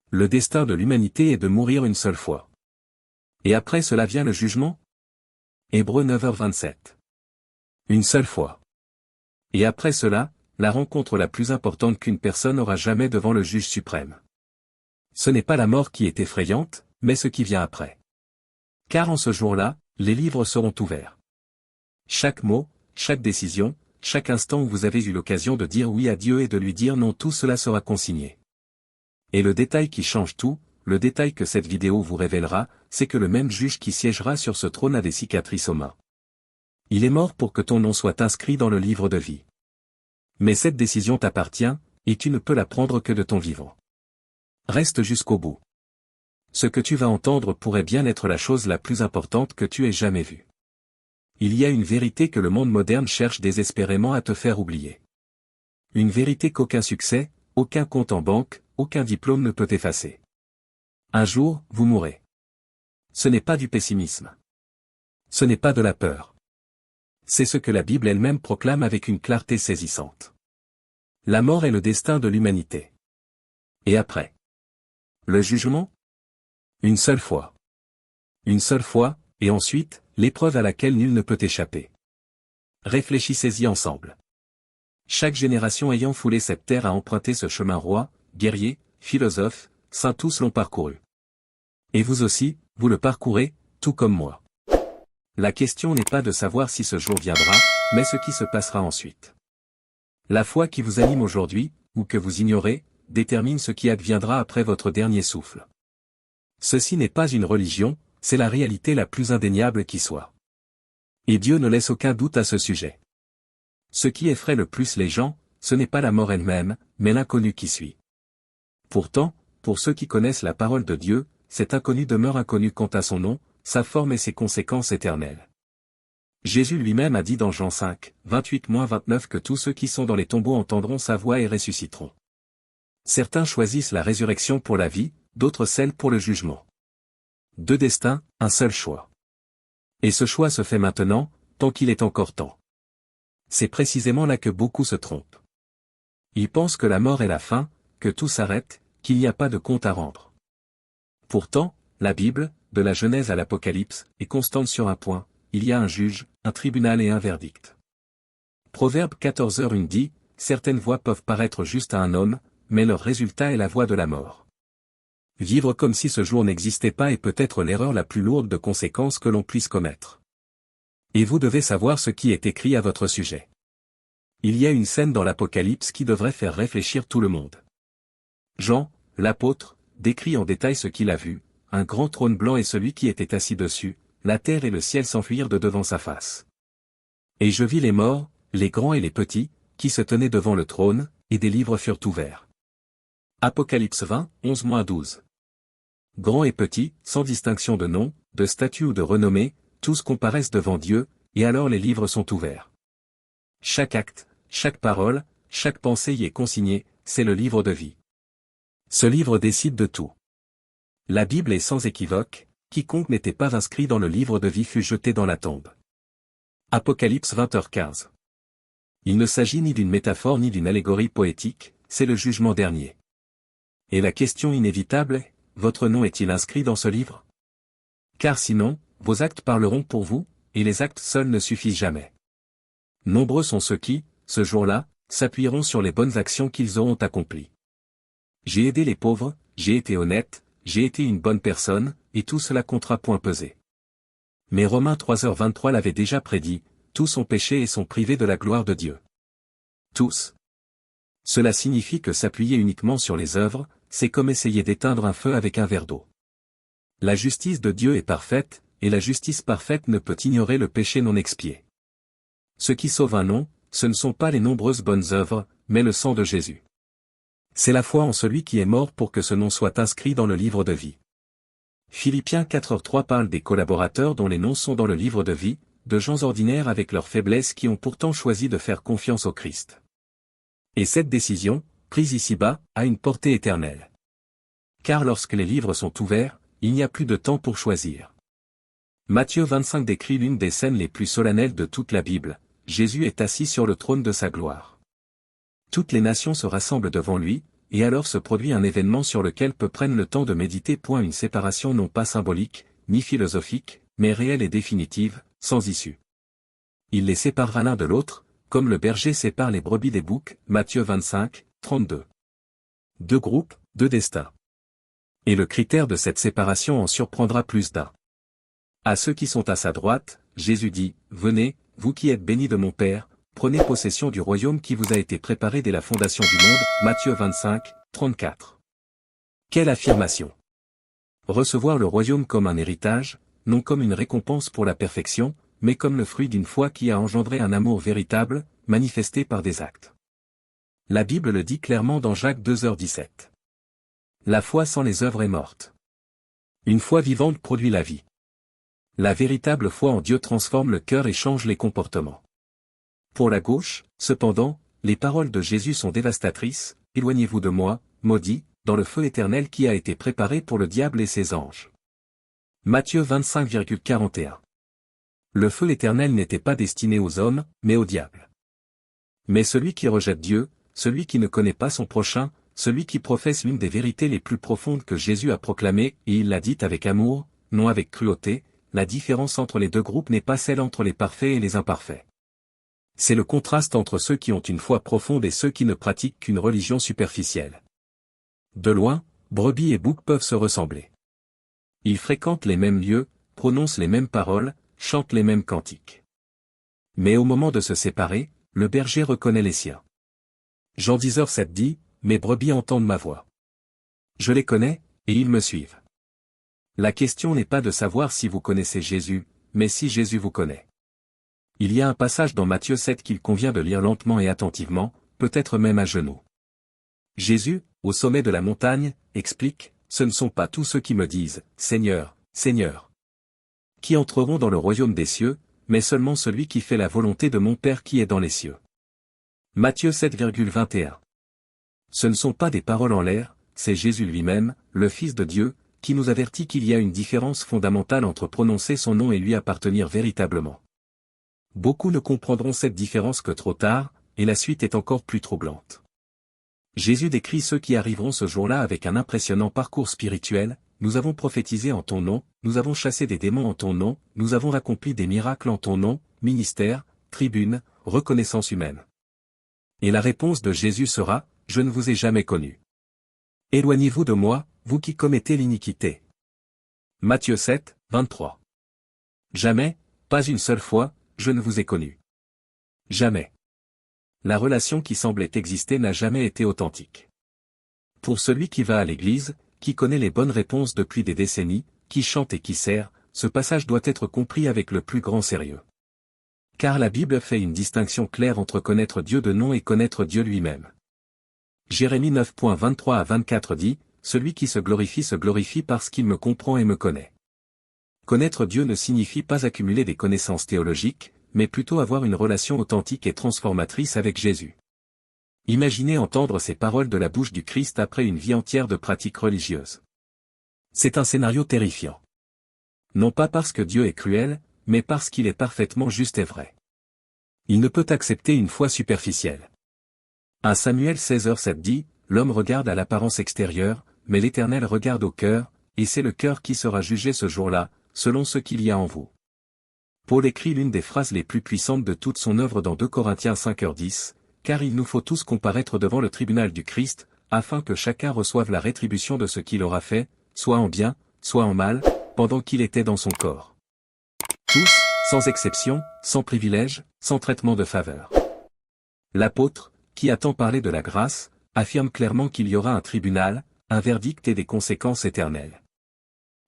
Le destin de l'humanité est de mourir une seule fois. Et après cela vient le jugement? Hébreux 9h27. Une seule fois. Et après cela, la rencontre la plus importante qu'une personne aura jamais devant le juge suprême. Ce n'est pas la mort qui est effrayante, mais ce qui vient après. Car en ce jour-là, les livres seront ouverts. Chaque mot, chaque décision, chaque instant où vous avez eu l'occasion de dire oui à Dieu et de lui dire non, tout cela sera consigné. Et le détail qui change tout, le détail que cette vidéo vous révélera, c'est que le même juge qui siégera sur ce trône a des cicatrices aux mains. Il est mort pour que ton nom soit inscrit dans le livre de vie. Mais cette décision t'appartient, et tu ne peux la prendre que de ton vivant. Reste jusqu'au bout. Ce que tu vas entendre pourrait bien être la chose la plus importante que tu aies jamais vue. Il y a une vérité que le monde moderne cherche désespérément à te faire oublier. Une vérité qu'aucun succès, aucun compte en banque, aucun diplôme ne peut effacer. Un jour, vous mourrez. Ce n'est pas du pessimisme. Ce n'est pas de la peur. C'est ce que la Bible elle-même proclame avec une clarté saisissante. La mort est le destin de l'humanité. Et après? Le jugement? Une seule fois. Une seule fois, et ensuite, l'épreuve à laquelle nul ne peut échapper. Réfléchissez-y ensemble. Chaque génération ayant foulé cette terre a emprunté ce chemin, roi, guerrier, philosophe, saints tous l'ont parcouru. Et vous aussi, vous le parcourez, tout comme moi. La question n'est pas de savoir si ce jour viendra, mais ce qui se passera ensuite. La foi qui vous anime aujourd'hui, ou que vous ignorez, détermine ce qui adviendra après votre dernier souffle. Ceci n'est pas une religion, c'est la réalité la plus indéniable qui soit. Et Dieu ne laisse aucun doute à ce sujet. Ce qui effraie le plus les gens, ce n'est pas la mort elle-même, mais l'inconnu qui suit. Pourtant, pour ceux qui connaissent la parole de Dieu, cet inconnu demeure inconnu quant à son nom, sa forme et ses conséquences éternelles. Jésus lui-même a dit dans Jean 5, 28-29 que tous ceux qui sont dans les tombeaux entendront sa voix et ressusciteront. Certains choisissent la résurrection pour la vie, d'autres celle pour le jugement. Deux destins, un seul choix. Et ce choix se fait maintenant, tant qu'il est encore temps. C'est précisément là que beaucoup se trompent. Ils pensent que la mort est la fin, que tout s'arrête, qu'il n'y a pas de compte à rendre. Pourtant, la Bible, de la Genèse à l'Apocalypse, est constante sur un point, il y a un juge, un tribunal et un verdict. Proverbe 14h1 dit, certaines voies peuvent paraître justes à un homme, mais leur résultat est la voie de la mort. Vivre comme si ce jour n'existait pas est peut-être l'erreur la plus lourde de conséquences que l'on puisse commettre. Et vous devez savoir ce qui est écrit à votre sujet. Il y a une scène dans l'Apocalypse qui devrait faire réfléchir tout le monde. Jean, l'apôtre, décrit en détail ce qu'il a vu, un grand trône blanc et celui qui était assis dessus, la terre et le ciel s'enfuirent de devant sa face. Et je vis les morts, les grands et les petits, qui se tenaient devant le trône, et des livres furent ouverts. Apocalypse 20, 11-12. Grands et petits, sans distinction de nom, de statut ou de renommée, tous comparaissent devant Dieu, et alors les livres sont ouverts. Chaque acte, chaque parole, chaque pensée y est consignée, c'est le livre de vie. Ce livre décide de tout. La Bible est sans équivoque, quiconque n'était pas inscrit dans le livre de vie fut jeté dans la tombe. Apocalypse 20h15. Il ne s'agit ni d'une métaphore ni d'une allégorie poétique, c'est le jugement dernier. Et la question inévitable est, votre nom est-il inscrit dans ce livre? Car sinon, vos actes parleront pour vous, et les actes seuls ne suffisent jamais. Nombreux sont ceux qui, ce jour-là, s'appuieront sur les bonnes actions qu'ils auront accomplies. J'ai aidé les pauvres, j'ai été honnête, j'ai été une bonne personne, et tout cela comptera point pesé. Mais Romains 3h23 l'avait déjà prédit, tous ont péché et sont privés de la gloire de Dieu. Tous. Cela signifie que s'appuyer uniquement sur les œuvres, c'est comme essayer d'éteindre un feu avec un verre d'eau. La justice de Dieu est parfaite, et la justice parfaite ne peut ignorer le péché non expié. Ce qui sauve un nom, ce ne sont pas les nombreuses bonnes œuvres, mais le sang de Jésus. C'est la foi en celui qui est mort pour que ce nom soit inscrit dans le livre de vie. Philippiens 4h3 parle des collaborateurs dont les noms sont dans le livre de vie, de gens ordinaires avec leurs faiblesses qui ont pourtant choisi de faire confiance au Christ. Et cette décision, prise ici-bas, a une portée éternelle. Car lorsque les livres sont ouverts, il n'y a plus de temps pour choisir. Matthieu 25 décrit l'une des scènes les plus solennelles de toute la Bible, Jésus est assis sur le trône de sa gloire. Toutes les nations se rassemblent devant lui, et alors se produit un événement sur lequel peu prennent le temps de méditer. Une séparation non pas symbolique, ni philosophique, mais réelle et définitive, sans issue. Il les séparera l'un de l'autre, comme le berger sépare les brebis des boucs, Matthieu 25, 32. Deux groupes, deux destins. Et le critère de cette séparation en surprendra plus d'un. À ceux qui sont à sa droite, Jésus dit, « Venez, vous qui êtes bénis de mon Père, prenez possession du royaume qui vous a été préparé dès la fondation du monde. » Matthieu 25, 34. Quelle affirmation! Recevoir le royaume comme un héritage, non comme une récompense pour la perfection, mais comme le fruit d'une foi qui a engendré un amour véritable, manifesté par des actes. La Bible le dit clairement dans Jacques 2h17. La foi sans les œuvres est morte. Une foi vivante produit la vie. La véritable foi en Dieu transforme le cœur et change les comportements. Pour la gauche, cependant, les paroles de Jésus sont dévastatrices, « Éloignez-vous de moi, maudits, dans le feu éternel qui a été préparé pour le diable et ses anges. » Matthieu 25,41. Le feu éternel n'était pas destiné aux hommes, mais au diable. Mais celui qui rejette Dieu, celui qui ne connaît pas son prochain, celui qui professe l'une des vérités les plus profondes que Jésus a proclamées, et il l'a dite avec amour, non avec cruauté, la différence entre les deux groupes n'est pas celle entre les parfaits et les imparfaits. C'est le contraste entre ceux qui ont une foi profonde et ceux qui ne pratiquent qu'une religion superficielle. De loin, brebis et boucs peuvent se ressembler. Ils fréquentent les mêmes lieux, prononcent les mêmes paroles, chantent les mêmes cantiques. Mais au moment de se séparer, le berger reconnaît les siens. Jean 10h7 dit, « Mes brebis entendent ma voix. Je les connais, et ils me suivent. » La question n'est pas de savoir si vous connaissez Jésus, mais si Jésus vous connaît. Il y a un passage dans Matthieu 7 qu'il convient de lire lentement et attentivement, peut-être même à genoux. Jésus, au sommet de la montagne, explique, « Ce ne sont pas tous ceux qui me disent, Seigneur, Seigneur, qui entreront dans le royaume des cieux, mais seulement celui qui fait la volonté de mon Père qui est dans les cieux. » Matthieu 7,21. Ce ne sont pas des paroles en l'air, c'est Jésus lui-même, le Fils de Dieu, qui nous avertit qu'il y a une différence fondamentale entre prononcer son nom et lui appartenir véritablement. Beaucoup ne comprendront cette différence que trop tard, et la suite est encore plus troublante. Jésus décrit ceux qui arriveront ce jour-là avec un impressionnant parcours spirituel, « Nous avons prophétisé en ton nom, nous avons chassé des démons en ton nom, nous avons accompli des miracles en ton nom, ministère, tribune, reconnaissance humaine. » Et la réponse de Jésus sera, « Je ne vous ai jamais connu. Éloignez-vous de moi, vous qui commettez l'iniquité. » Matthieu 7, 23. Jamais, pas une seule fois, je ne vous ai connu. Jamais. La relation qui semblait exister n'a jamais été authentique. Pour celui qui va à l'église, qui connaît les bonnes réponses depuis des décennies, qui chante et qui sert, ce passage doit être compris avec le plus grand sérieux. Car la Bible fait une distinction claire entre connaître Dieu de nom et connaître Dieu lui-même. Jérémie 9.23 à 24 dit, « Celui qui se glorifie parce qu'il me comprend et me connaît. » Connaître Dieu ne signifie pas accumuler des connaissances théologiques, mais plutôt avoir une relation authentique et transformatrice avec Jésus. Imaginez entendre ces paroles de la bouche du Christ après une vie entière de pratiques religieuses. C'est un scénario terrifiant. Non pas parce que Dieu est cruel, mais parce qu'il est parfaitement juste et vrai. Il ne peut accepter une foi superficielle. 1 Samuel 16h7 dit, « L'homme regarde à l'apparence extérieure, mais l'Éternel regarde au cœur, et c'est le cœur qui sera jugé ce jour-là, selon ce qu'il y a en vous. » Paul écrit l'une des phrases les plus puissantes de toute son œuvre dans 2 Corinthiens 5h10, « Car il nous faut tous comparaître devant le tribunal du Christ, afin que chacun reçoive la rétribution de ce qu'il aura fait, soit en bien, soit en mal, pendant qu'il était dans son corps. » Tous, sans exception, sans privilège, sans traitement de faveur. L'apôtre, qui a tant parlé de la grâce, affirme clairement qu'il y aura un tribunal, un verdict et des conséquences éternelles.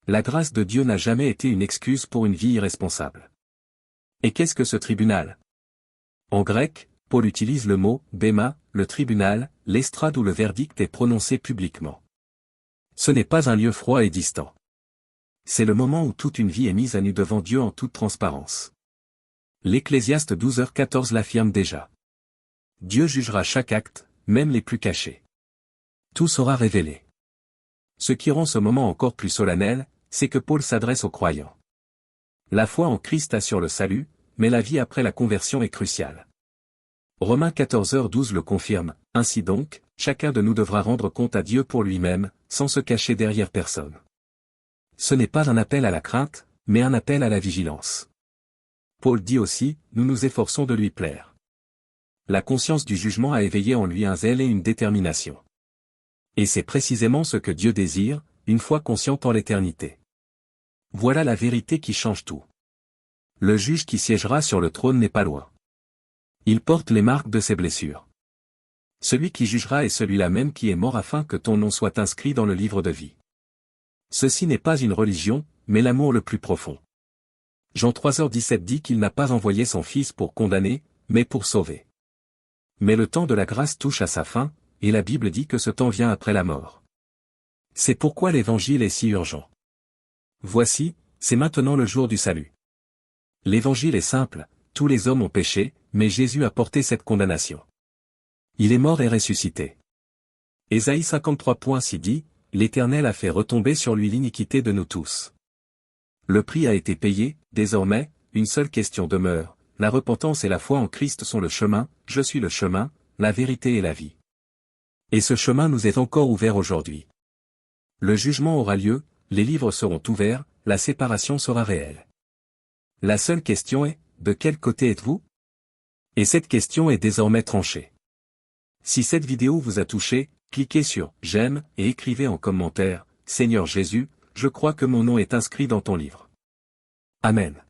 La grâce de Dieu n'a jamais été une excuse pour une vie irresponsable. Et qu'est-ce que ce tribunal? En grec, Paul utilise le mot « béma », le tribunal, l'estrade où le verdict est prononcé publiquement. Ce n'est pas un lieu froid et distant. C'est le moment où toute une vie est mise à nu devant Dieu en toute transparence. L'Ecclésiaste 12h14 l'affirme déjà. Dieu jugera chaque acte, même les plus cachés. Tout sera révélé. Ce qui rend ce moment encore plus solennel, c'est que Paul s'adresse aux croyants. La foi en Christ assure le salut, mais la vie après la conversion est cruciale. Romains 14h12 le confirme, ainsi donc, chacun de nous devra rendre compte à Dieu pour lui-même, sans se cacher derrière personne. Ce n'est pas un appel à la crainte, mais un appel à la vigilance. Paul dit aussi, nous nous efforçons de lui plaire. La conscience du jugement a éveillé en lui un zèle et une détermination. Et c'est précisément ce que Dieu désire, une fois conscient en l'éternité. Voilà la vérité qui change tout. Le juge qui siégera sur le trône n'est pas loin. Il porte les marques de ses blessures. Celui qui jugera est celui-là même qui est mort afin que ton nom soit inscrit dans le livre de vie. Ceci n'est pas une religion, mais l'amour le plus profond. Jean 3h17 dit qu'il n'a pas envoyé son Fils pour condamner, mais pour sauver. Mais le temps de la grâce touche à sa fin, et la Bible dit que ce temps vient après la mort. C'est pourquoi l'Évangile est si urgent. Voici, c'est maintenant le jour du salut. L'Évangile est simple, tous les hommes ont péché, mais Jésus a porté cette condamnation. Il est mort et ressuscité. Ésaïe 53.6 dit, l'Éternel a fait retomber sur lui l'iniquité de nous tous. Le prix a été payé, désormais, une seule question demeure, la repentance et la foi en Christ sont le chemin, je suis le chemin, la vérité et la vie. Et ce chemin nous est encore ouvert aujourd'hui. Le jugement aura lieu, les livres seront ouverts, la séparation sera réelle. La seule question est, de quel côté êtes-vous? Et cette question est désormais tranchée. Si cette vidéo vous a touché, cliquez sur « J'aime » et écrivez en commentaire « Seigneur Jésus, je crois que mon nom est inscrit dans ton livre. » Amen.